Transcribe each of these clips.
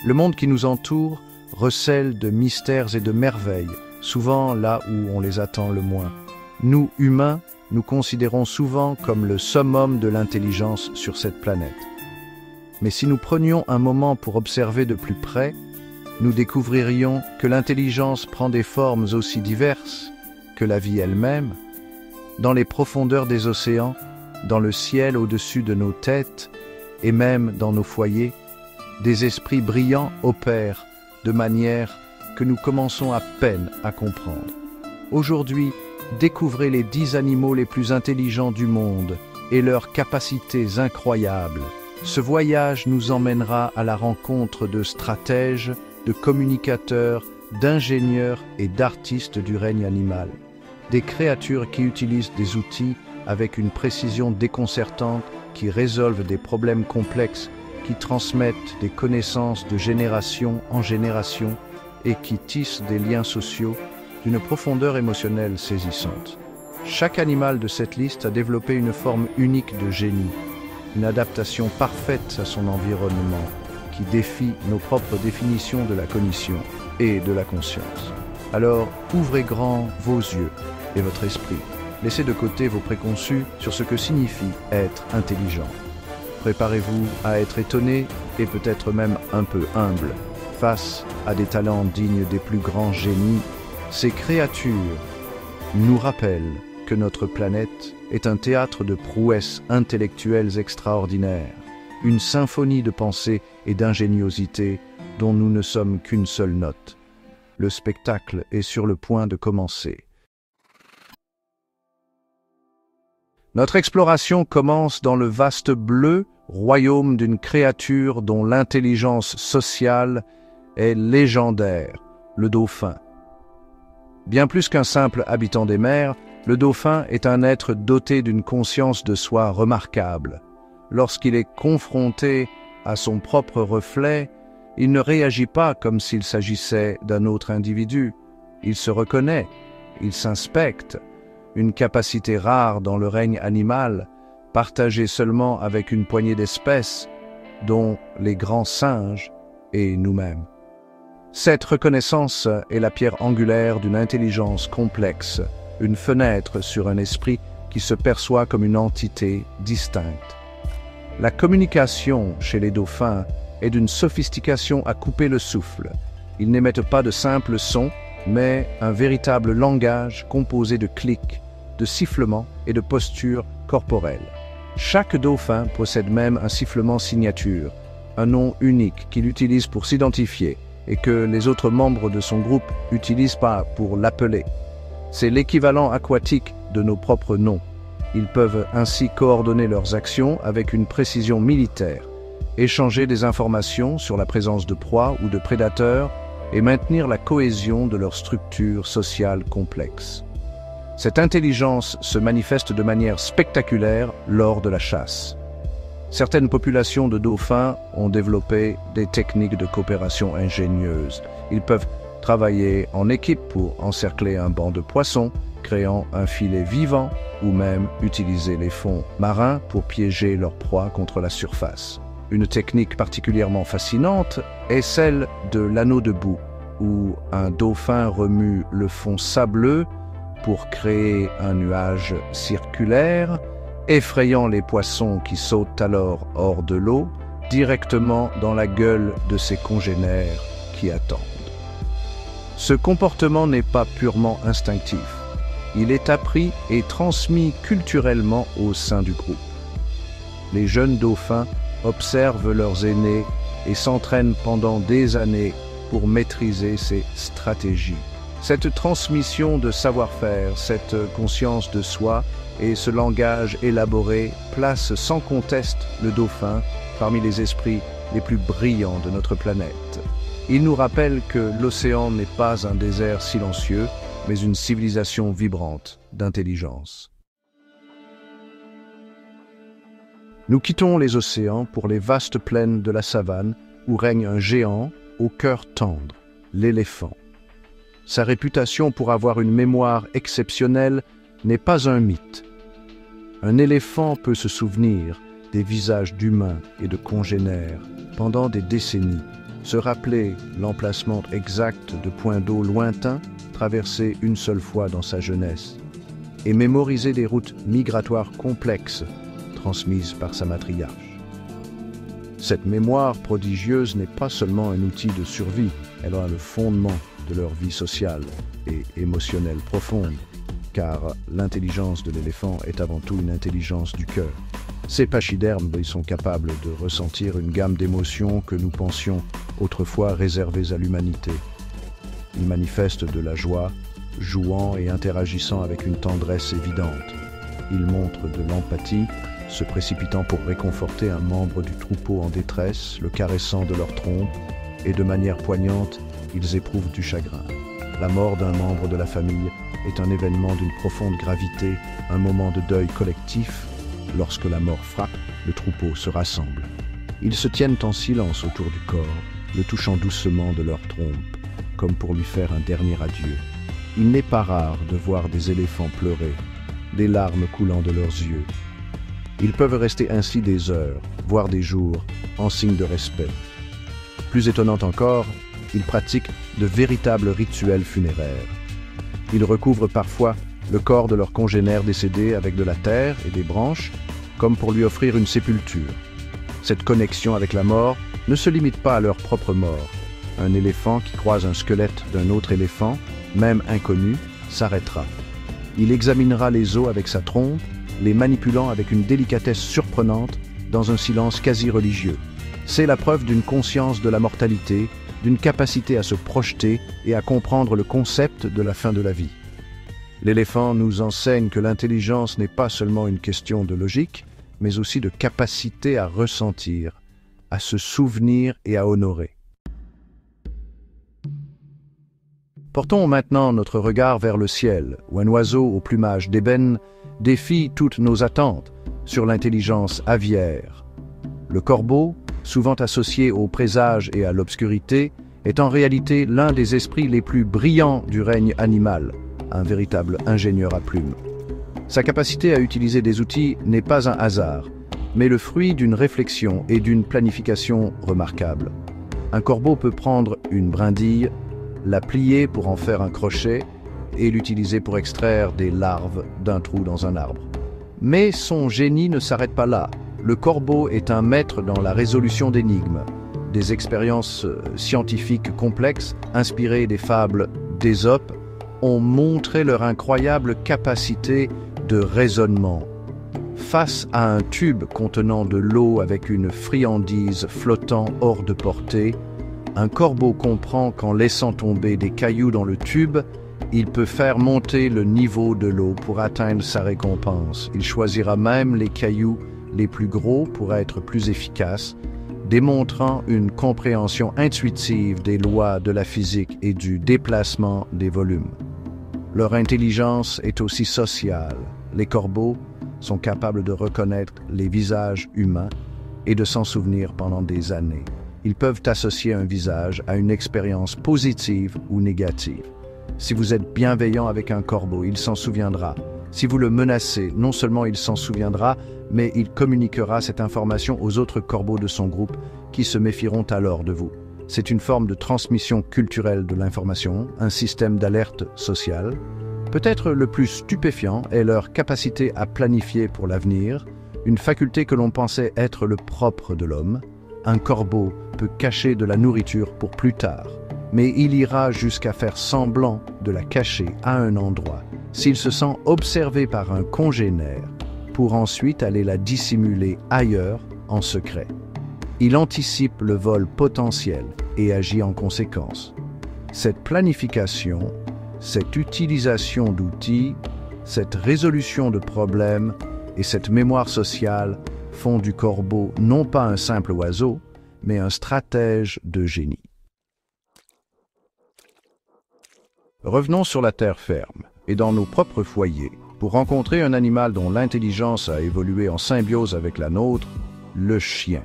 Le monde qui nous entoure recèle de mystères et de merveilles, souvent là où on les attend le moins. Nous, humains, nous considérons souvent comme le summum de l'intelligence sur cette planète. Mais si nous prenions un moment pour observer de plus près, nous découvririons que l'intelligence prend des formes aussi diverses que la vie elle-même. Dans les profondeurs des océans, dans le ciel au-dessus de nos têtes et même dans nos foyers, des esprits brillants opèrent de manière que nous commençons à peine à comprendre. Aujourd'hui, découvrez les 10 animaux les plus intelligents du monde et leurs capacités incroyables. Ce voyage nous emmènera à la rencontre de stratèges, de communicateurs, d'ingénieurs et d'artistes du règne animal. Des créatures qui utilisent des outils avec une précision déconcertante, qui résolvent des problèmes complexes, qui transmettent des connaissances de génération en génération et qui tissent des liens sociaux d'une profondeur émotionnelle saisissante. Chaque animal de cette liste a développé une forme unique de génie, une adaptation parfaite à son environnement, qui défie nos propres définitions de la cognition et de la conscience. Alors, ouvrez grand vos yeux et votre esprit. Laissez de côté vos préconçus sur ce que signifie être intelligent. Préparez-vous à être étonné et peut-être même un peu humble face à des talents dignes des plus grands génies. Ces créatures nous rappellent que notre planète est un théâtre de prouesses intellectuelles extraordinaires, une symphonie de pensée et d'ingéniosité dont nous ne sommes qu'une seule note. Le spectacle est sur le point de commencer. Notre exploration commence dans le vaste bleu, royaume d'une créature dont l'intelligence sociale est légendaire, le dauphin. Bien plus qu'un simple habitant des mers, le dauphin est un être doté d'une conscience de soi remarquable. Lorsqu'il est confronté à son propre reflet, il ne réagit pas comme s'il s'agissait d'un autre individu. Il se reconnaît, il s'inspecte, une capacité rare dans le règne animal, partagée seulement avec une poignée d'espèces, dont les grands singes et nous-mêmes. Cette reconnaissance est la pierre angulaire d'une intelligence complexe, une fenêtre sur un esprit qui se perçoit comme une entité distincte. La communication chez les dauphins est d'une sophistication à couper le souffle. Ils n'émettent pas de simples sons, mais un véritable langage composé de clics, de sifflements et de postures corporelles. Chaque dauphin possède même un sifflement signature, un nom unique qu'il utilise pour s'identifier et que les autres membres de son groupe n'utilisent pas pour l'appeler. C'est l'équivalent aquatique de nos propres noms. Ils peuvent ainsi coordonner leurs actions avec une précision militaire, échanger des informations sur la présence de proies ou de prédateurs et maintenir la cohésion de leur structure sociale complexe. Cette intelligence se manifeste de manière spectaculaire lors de la chasse. Certaines populations de dauphins ont développé des techniques de coopération ingénieuses. Ils peuvent travailler en équipe pour encercler un banc de poissons, créant un filet vivant, ou même utiliser les fonds marins pour piéger leur proie contre la surface. Une technique particulièrement fascinante est celle de l'anneau de boue, où un dauphin remue le fond sableux pour créer un nuage circulaire, effrayant les poissons qui sautent alors hors de l'eau, directement dans la gueule de ses congénères qui attendent. Ce comportement n'est pas purement instinctif. Il est appris et transmis culturellement au sein du groupe. Les jeunes dauphins observent leurs aînés et s'entraînent pendant des années pour maîtriser ces stratégies. Cette transmission de savoir-faire, cette conscience de soi et ce langage élaboré placent sans conteste le dauphin parmi les esprits les plus brillants de notre planète. Il nous rappelle que l'océan n'est pas un désert silencieux, mais une civilisation vibrante d'intelligence. Nous quittons les océans pour les vastes plaines de la savane où règne un géant au cœur tendre, l'éléphant. Sa réputation pour avoir une mémoire exceptionnelle n'est pas un mythe. Un éléphant peut se souvenir des visages d'humains et de congénères pendant des décennies. Se rappeler l'emplacement exact de points d'eau lointains traversés une seule fois dans sa jeunesse, et mémoriser des routes migratoires complexes transmises par sa matriarche. Cette mémoire prodigieuse n'est pas seulement un outil de survie, elle est le fondement de leur vie sociale et émotionnelle profonde, car l'intelligence de l'éléphant est avant tout une intelligence du cœur. Ces pachydermes sont capables de ressentir une gamme d'émotions que nous pensions autrefois réservées à l'humanité. Ils manifestent de la joie, jouant et interagissant avec une tendresse évidente. Ils montrent de l'empathie, se précipitant pour réconforter un membre du troupeau en détresse, le caressant de leur trompe, et de manière poignante, ils éprouvent du chagrin. La mort d'un membre de la famille est un événement d'une profonde gravité, un moment de deuil collectif. Lorsque la mort frappe, le troupeau se rassemble. Ils se tiennent en silence autour du corps, le touchant doucement de leur trompe, comme pour lui faire un dernier adieu. Il n'est pas rare de voir des éléphants pleurer, des larmes coulant de leurs yeux. Ils peuvent rester ainsi des heures, voire des jours, en signe de respect. Plus étonnant encore, ils pratiquent de véritables rituels funéraires. Ils recouvrent parfois le corps de leur congénère décédé avec de la terre et des branches, comme pour lui offrir une sépulture. Cette connexion avec la mort ne se limite pas à leur propre mort. Un éléphant qui croise un squelette d'un autre éléphant, même inconnu, s'arrêtera. Il examinera les os avec sa trompe, les manipulant avec une délicatesse surprenante, dans un silence quasi religieux. C'est la preuve d'une conscience de la mortalité, d'une capacité à se projeter et à comprendre le concept de la fin de la vie. L'éléphant nous enseigne que l'intelligence n'est pas seulement une question de logique, mais aussi de capacité à ressentir, à se souvenir et à honorer. Portons maintenant notre regard vers le ciel, où un oiseau au plumage d'ébène défie toutes nos attentes sur l'intelligence aviaire. Le corbeau, souvent associé au présage et à l'obscurité, est en réalité l'un des esprits les plus brillants du règne animal, un véritable ingénieur à plumes. Sa capacité à utiliser des outils n'est pas un hasard, mais le fruit d'une réflexion et d'une planification remarquables. Un corbeau peut prendre une brindille, la plier pour en faire un crochet et l'utiliser pour extraire des larves d'un trou dans un arbre. Mais son génie ne s'arrête pas là. Le corbeau est un maître dans la résolution d'énigmes. Des expériences scientifiques complexes, inspirées des fables d'Ésope, ont montré leur incroyable capacité de raisonnement. Face à un tube contenant de l'eau avec une friandise flottant hors de portée, un corbeau comprend qu'en laissant tomber des cailloux dans le tube, il peut faire monter le niveau de l'eau pour atteindre sa récompense. Il choisira même les cailloux les plus gros pour être plus efficace, démontrant une compréhension intuitive des lois de la physique et du déplacement des volumes. Leur intelligence est aussi sociale. Les corbeaux sont capables de reconnaître les visages humains et de s'en souvenir pendant des années. Ils peuvent associer un visage à une expérience positive ou négative. Si vous êtes bienveillant avec un corbeau, il s'en souviendra. Si vous le menacez, non seulement il s'en souviendra, mais il communiquera cette information aux autres corbeaux de son groupe qui se méfieront alors de vous. C'est une forme de transmission culturelle de l'information, un système d'alerte sociale. Peut-être le plus stupéfiant est leur capacité à planifier pour l'avenir, une faculté que l'on pensait être le propre de l'homme. Un corbeau peut cacher de la nourriture pour plus tard, mais il ira jusqu'à faire semblant de la cacher à un endroit, s'il se sent observé par un congénère, pour ensuite aller la dissimuler ailleurs en secret. Il anticipe le vol potentiel et agit en conséquence. Cette planification, cette utilisation d'outils, cette résolution de problèmes et cette mémoire sociale font du corbeau non pas un simple oiseau, mais un stratège de génie. Revenons sur la terre ferme et dans nos propres foyers pour rencontrer un animal dont l'intelligence a évolué en symbiose avec la nôtre, le chien.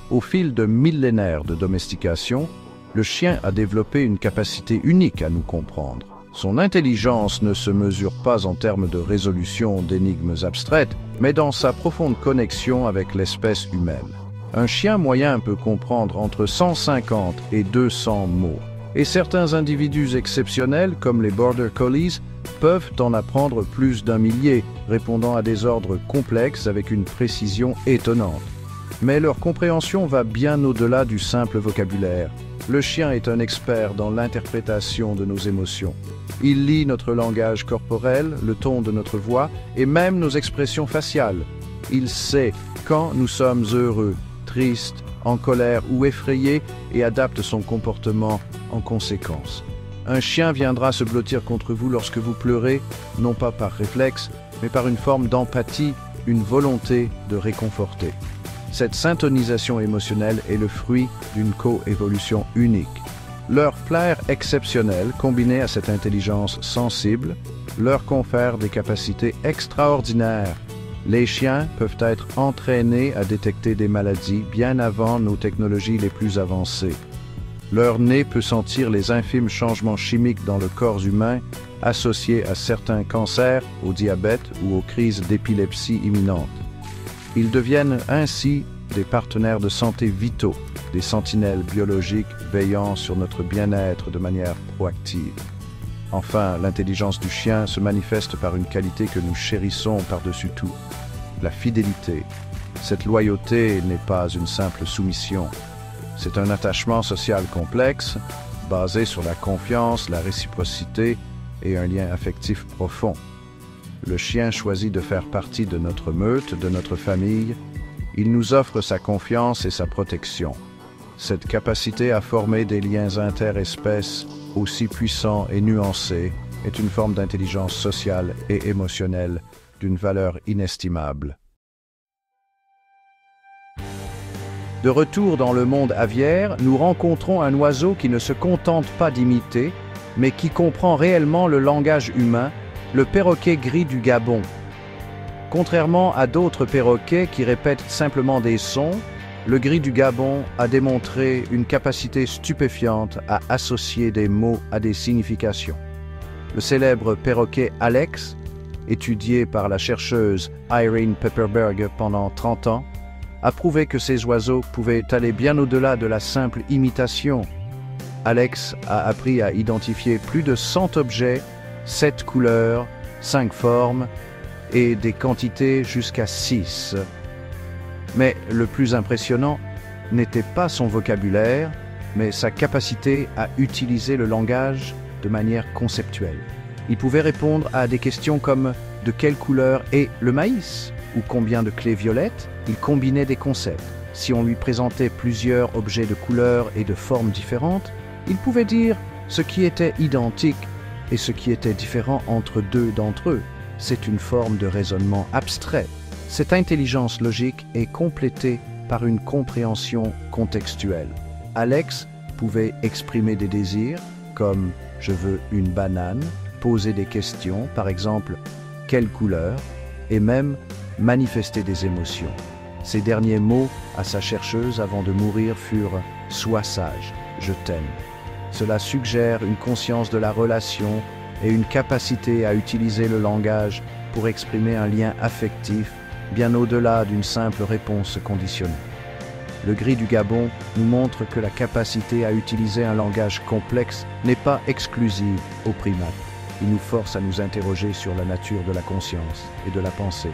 Au fil de millénaires de domestication, le chien a développé une capacité unique à nous comprendre. Son intelligence ne se mesure pas en termes de résolution d'énigmes abstraites, mais dans sa profonde connexion avec l'espèce humaine. Un chien moyen peut comprendre entre 150 et 200 mots. Et certains individus exceptionnels, comme les Border Collies, peuvent en apprendre plus d'un millier, répondant à des ordres complexes avec une précision étonnante. Mais leur compréhension va bien au-delà du simple vocabulaire. Le chien est un expert dans l'interprétation de nos émotions. Il lit notre langage corporel, le ton de notre voix et même nos expressions faciales. Il sait quand nous sommes heureux, tristes, en colère ou effrayés et adapte son comportement en conséquence. Un chien viendra se blottir contre vous lorsque vous pleurez, non pas par réflexe, mais par une forme d'empathie, une volonté de réconforter. Cette syntonisation émotionnelle est le fruit d'une coévolution unique. Leur flair exceptionnel, combiné à cette intelligence sensible, leur confère des capacités extraordinaires. Les chiens peuvent être entraînés à détecter des maladies bien avant nos technologies les plus avancées. Leur nez peut sentir les infimes changements chimiques dans le corps humain associés à certains cancers, au diabète ou aux crises d'épilepsie imminentes. Ils deviennent ainsi des partenaires de santé vitaux, des sentinelles biologiques veillant sur notre bien-être de manière proactive. Enfin, l'intelligence du chien se manifeste par une qualité que nous chérissons par-dessus tout, la fidélité. Cette loyauté n'est pas une simple soumission. C'est un attachement social complexe, basé sur la confiance, la réciprocité et un lien affectif profond. Le chien choisit de faire partie de notre meute, de notre famille. Il nous offre sa confiance et sa protection. Cette capacité à former des liens interespèces aussi puissants et nuancés est une forme d'intelligence sociale et émotionnelle d'une valeur inestimable. De retour dans le monde aviaire, nous rencontrons un oiseau qui ne se contente pas d'imiter, mais qui comprend réellement le langage humain, le perroquet gris du Gabon. Contrairement à d'autres perroquets qui répètent simplement des sons, le gris du Gabon a démontré une capacité stupéfiante à associer des mots à des significations. Le célèbre perroquet Alex, étudié par la chercheuse Irene Pepperberg pendant 30 ans, a prouvé que ces oiseaux pouvaient aller bien au-delà de la simple imitation. Alex a appris à identifier plus de 100 objets, 7 couleurs, 5 formes et des quantités jusqu'à 6. Mais le plus impressionnant n'était pas son vocabulaire, mais sa capacité à utiliser le langage de manière conceptuelle. Il pouvait répondre à des questions comme « de quelle couleur est le maïs ?» ou « combien de clés violettes ?» Il combinait des concepts. Si on lui présentait plusieurs objets de couleurs et de formes différentes, il pouvait dire ce qui était identique et ce qui était différent entre deux d'entre eux. C'est une forme de raisonnement abstrait. Cette intelligence logique est complétée par une compréhension contextuelle. Alex pouvait exprimer des désirs comme « je veux une banane », poser des questions, par exemple « quelle couleur ?» et même manifester des émotions. Ces derniers mots à sa chercheuse avant de mourir furent « sois sage, je t'aime ». Cela suggère une conscience de la relation et une capacité à utiliser le langage pour exprimer un lien affectif bien au-delà d'une simple réponse conditionnée. Le gris du Gabon nous montre que la capacité à utiliser un langage complexe n'est pas exclusive aux primates. Il nous force à nous interroger sur la nature de la conscience et de la pensée.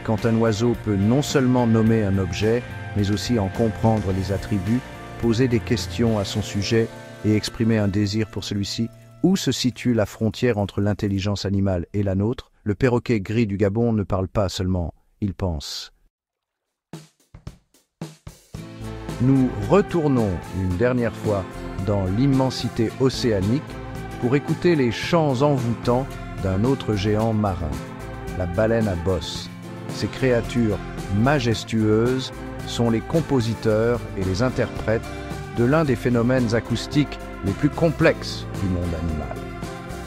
Quand un oiseau peut non seulement nommer un objet, mais aussi en comprendre les attributs, poser des questions à son sujet et exprimer un désir pour celui-ci, où se situe la frontière entre l'intelligence animale et la nôtre, le perroquet gris du Gabon ne parle pas seulement, il pense. Nous retournons une dernière fois dans l'immensité océanique pour écouter les chants envoûtants d'un autre géant marin, la baleine à bosse. Ces créatures majestueuses sont les compositeurs et les interprètes de l'un des phénomènes acoustiques les plus complexes du monde animal.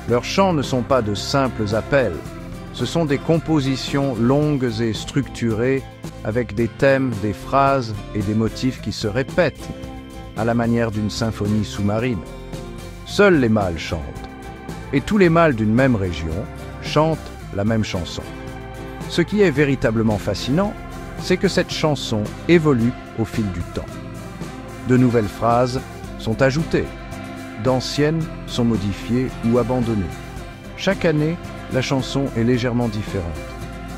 Leurs chants ne sont pas de simples appels, ce sont des compositions longues et structurées avec des thèmes, des phrases et des motifs qui se répètent à la manière d'une symphonie sous-marine. Seuls les mâles chantent, et tous les mâles d'une même région chantent la même chanson. Ce qui est véritablement fascinant, c'est que cette chanson évolue au fil du temps. De nouvelles phrases sont ajoutées, d'anciennes sont modifiées ou abandonnées. Chaque année, la chanson est légèrement différente.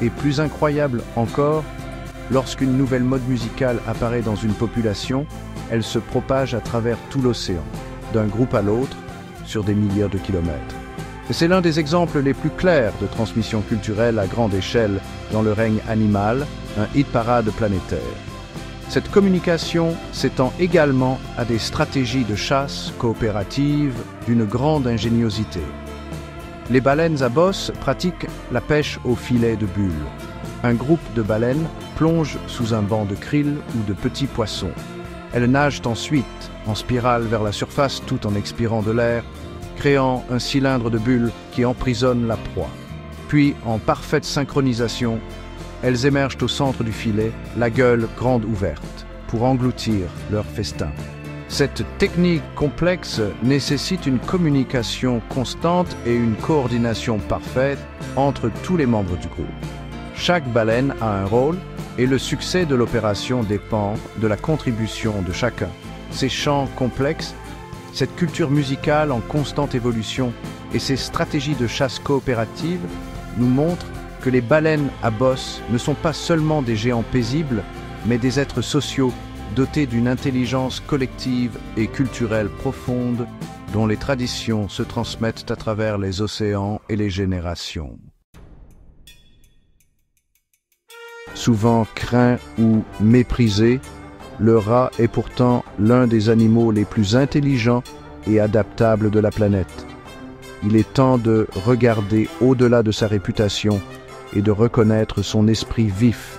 Et plus incroyable encore, lorsqu'une nouvelle mode musicale apparaît dans une population, elle se propage à travers tout l'océan, d'un groupe à l'autre, sur des milliers de kilomètres. Et c'est l'un des exemples les plus clairs de transmission culturelle à grande échelle dans le règne animal, un hit-parade planétaire. Cette communication s'étend également à des stratégies de chasse coopératives d'une grande ingéniosité. Les baleines à bosse pratiquent la pêche au filet de bulles. Un groupe de baleines plonge sous un banc de krill ou de petits poissons. Elles nagent ensuite en spirale vers la surface tout en expirant de l'air, créant un cylindre de bulles qui emprisonne la proie. Puis, en parfaite synchronisation, elles émergent au centre du filet, la gueule grande ouverte, pour engloutir leur festin. Cette technique complexe nécessite une communication constante et une coordination parfaite entre tous les membres du groupe. Chaque baleine a un rôle et le succès de l'opération dépend de la contribution de chacun. Ces chants complexes, cette culture musicale en constante évolution et ces stratégies de chasse coopérative nous montrent que les baleines à bosse ne sont pas seulement des géants paisibles, mais des êtres sociaux dotés d'une intelligence collective et culturelle profonde dont les traditions se transmettent à travers les océans et les générations. Souvent craint ou méprisé, le rat est pourtant l'un des animaux les plus intelligents et adaptables de la planète. Il est temps de regarder au-delà de sa réputation et de reconnaître son esprit vif.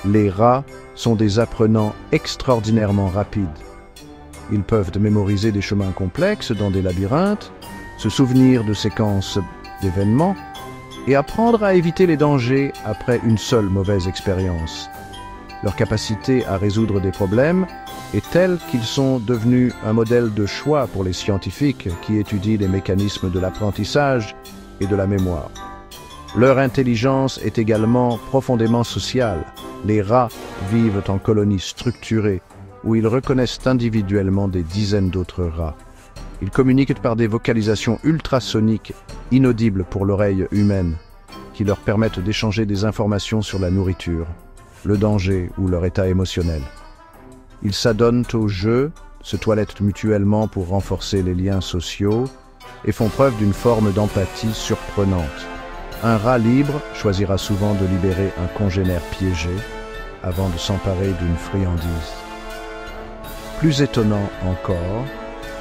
Les rats sont des apprenants extraordinairement rapides. Ils peuvent mémoriser des chemins complexes dans des labyrinthes, se souvenir de séquences d'événements et apprendre à éviter les dangers après une seule mauvaise expérience. Leur capacité à résoudre des problèmes est telle qu'ils sont devenus un modèle de choix pour les scientifiques qui étudient les mécanismes de l'apprentissage et de la mémoire. Leur intelligence est également profondément sociale. Les rats vivent en colonies structurées où ils reconnaissent individuellement des dizaines d'autres rats. Ils communiquent par des vocalisations ultrasoniques inaudibles pour l'oreille humaine qui leur permettent d'échanger des informations sur la nourriture, le danger ou leur état émotionnel. Ils s'adonnent au jeu, se toilettent mutuellement pour renforcer les liens sociaux et font preuve d'une forme d'empathie surprenante. Un rat libre choisira souvent de libérer un congénère piégé avant de s'emparer d'une friandise. Plus étonnant encore,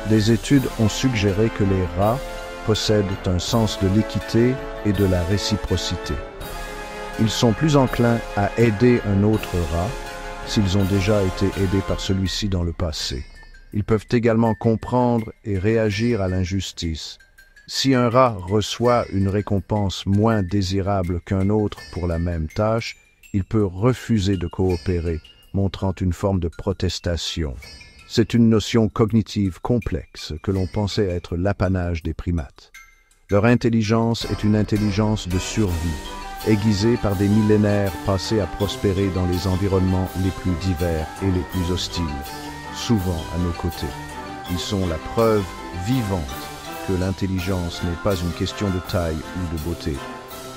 des études ont suggéré que les rats possèdent un sens de l'équité et de la réciprocité. Ils sont plus enclins à aider un autre rat s'ils ont déjà été aidés par celui-ci dans le passé. Ils peuvent également comprendre et réagir à l'injustice. Si un rat reçoit une récompense moins désirable qu'un autre pour la même tâche, il peut refuser de coopérer, montrant une forme de protestation. C'est une notion cognitive complexe que l'on pensait être l'apanage des primates. Leur intelligence est une intelligence de survie, aiguisée par des millénaires passés à prospérer dans les environnements les plus divers et les plus hostiles, souvent à nos côtés. Ils sont la preuve vivante que l'intelligence n'est pas une question de taille ou de beauté,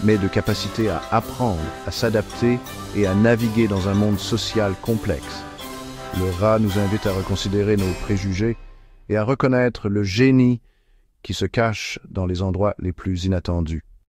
mais de capacité à apprendre, à s'adapter et à naviguer dans un monde social complexe. Le rat nous invite à reconsidérer nos préjugés et à reconnaître le génie qui se cache dans les endroits les plus inattendus.